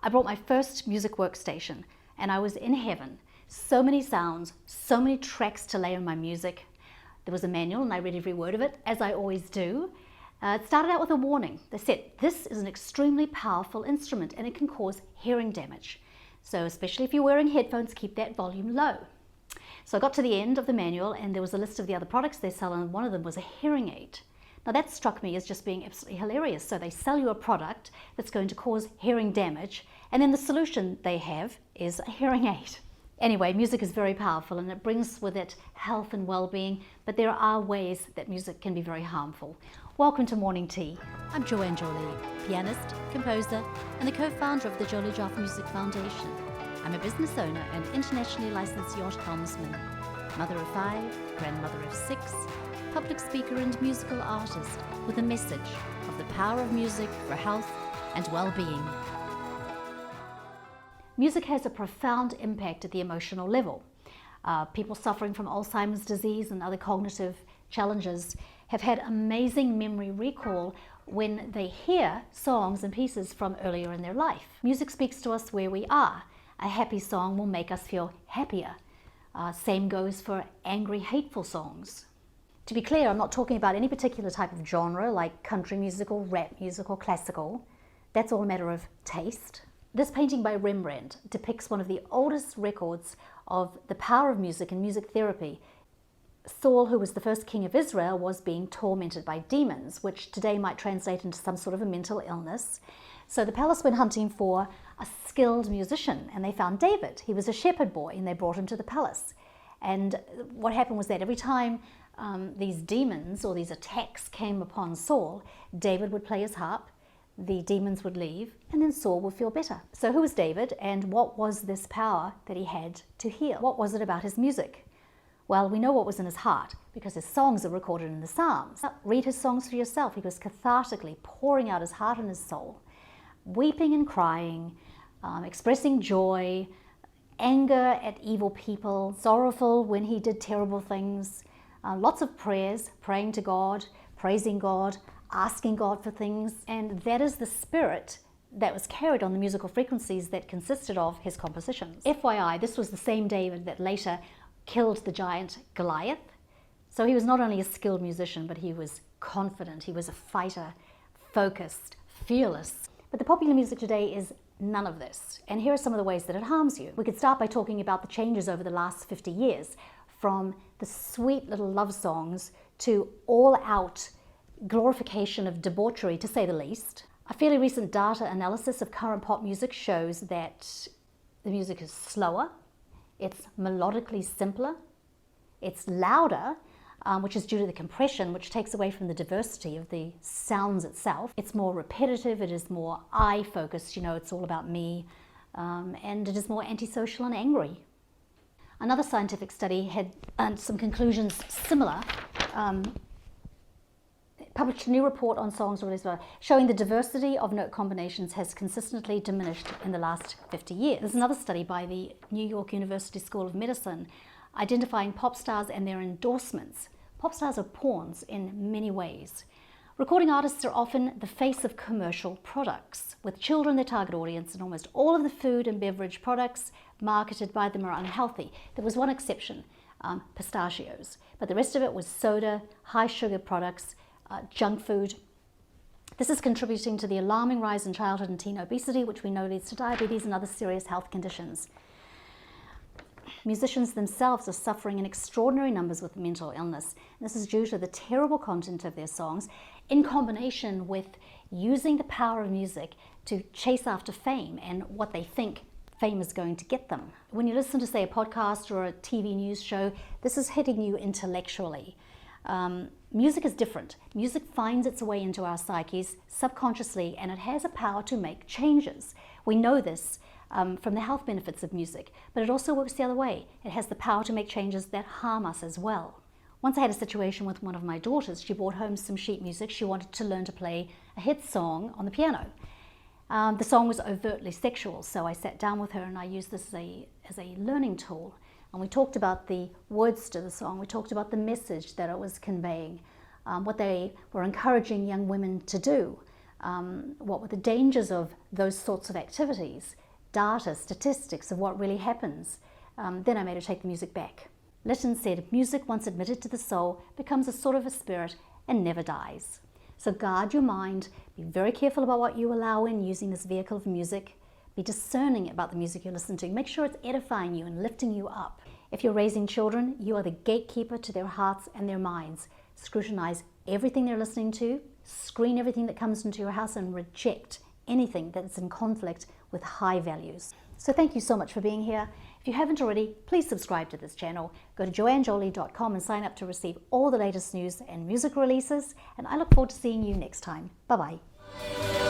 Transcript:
I brought my first music workstation and I was in heaven. So many sounds, so many tracks to lay on my music. There was a manual and I read every word of it, as I always do. It started out with a warning. They said, this is an extremely powerful instrument and it can cause hearing damage. So especially if you're wearing headphones, keep that volume low. So I got to the end of the manual and there was a list of the other products they sell, and one of them was a hearing aid. Now that struck me as just being absolutely hilarious. So they sell you a product that's going to cause hearing damage, and then the solution they have is a hearing aid. Anyway, music is very powerful and it brings with it health and well-being, but there are ways that music can be very harmful. Welcome to Morning Tea. I'm Joanne, pianist, composer, and the co-founder of the Jolie Joffe Music Foundation. I'm a business owner and internationally licensed yacht helmsman, mother of 5, grandmother of 6, public speaker and musical artist with a message of the power of music for health and well-being. Music has a profound impact at the emotional level. People suffering from Alzheimer's disease and other cognitive challenges have had amazing memory recall when they hear songs and pieces from earlier in their life. Music speaks to us where we are. A happy song will make us feel happier. Same goes for angry, hateful songs. To be clear, I'm not talking about any particular type of genre like country music or rap music or classical. That's all a matter of taste. This painting by Rembrandt depicts one of the oldest records of the power of music and music therapy. Saul, who was the first king of Israel, was being tormented by demons, which today might translate into some sort of a mental illness. So the palace went hunting for a skilled musician, and they found David. He was a shepherd boy, and they brought him to the palace. And what happened was that every time these demons or these attacks came upon Saul, David would play his harp, the demons would leave, and then Saul would feel better. So who was David, and what was this power that he had to heal? What was it about his music? Well, we know what was in his heart because his songs are recorded in the Psalms. Read his songs for yourself. He was cathartically pouring out his heart and his soul, weeping and crying, expressing joy, anger at evil people, sorrowful when he did terrible things, lots of prayers, praying to God, praising God, asking God for things. And that is the spirit that was carried on the musical frequencies that consisted of his compositions. FYI, this was the same David that later killed the giant Goliath. So he was not only a skilled musician, but he was confident, he was a fighter, focused, fearless. But the popular music today is none of this. And here are some of the ways that it harms you. We could start by talking about the changes over the last 50 years, from the sweet little love songs to all-out glorification of debauchery, to say the least. A fairly recent data analysis of current pop music shows that the music is slower, it's melodically simpler, it's louder, which is due to the compression, which takes away from the diversity of the sounds itself. It's more repetitive, it is more I-focused, it's all about me, and it is more antisocial and angry. Another scientific study had some conclusions similar, published a new report on songs released showing the diversity of note combinations has consistently diminished in the last 50 years. There's another study by the New York University School of Medicine identifying pop stars and their endorsements. Pop stars are pawns in many ways. Recording artists are often the face of commercial products, with children their target audience, and almost all of the food and beverage products marketed by them are unhealthy. There was one exception, pistachios, but the rest of it was soda, high sugar products, junk food. This is contributing to the alarming rise in childhood and teen obesity, which we know leads to diabetes and other serious health conditions. Musicians themselves are suffering in extraordinary numbers with mental illness. This is due to the terrible content of their songs in combination with using the power of music to chase after fame and what they think fame is going to get them. When you listen to, say, a podcast or a TV news show, this is hitting you intellectually. Music is different. Music finds its way into our psyches subconsciously, and it has a power to make changes. We know this from the health benefits of music, but it also works the other way. It has the power to make changes that harm us as well. Once I had a situation with one of my daughters. She brought home some sheet music. She wanted to learn to play a hit song on the piano. The song was overtly sexual, so I sat down with her and I used this as a learning tool. And we talked about the words to the song. We talked about the message that it was conveying, what they were encouraging young women to do. what were the dangers of those sorts of activities, data, statistics of what really happens. Then I made her take the music back. Lytton said, music, once admitted to the soul, becomes a sort of a spirit and never dies. So guard your mind, be very careful about what you allow in using this vehicle of music. Be discerning about the music you listen to. Make sure it's edifying you and lifting you up. If you're raising children, you are the gatekeeper to their hearts and their minds. Scrutinize everything they're listening to, screen everything that comes into your house, and reject anything that's in conflict with high values. So thank you so much for being here. If you haven't already, please subscribe to this channel. Go to joannejolie.com and sign up to receive all the latest news and music releases. And I look forward to seeing you next time. Bye-bye.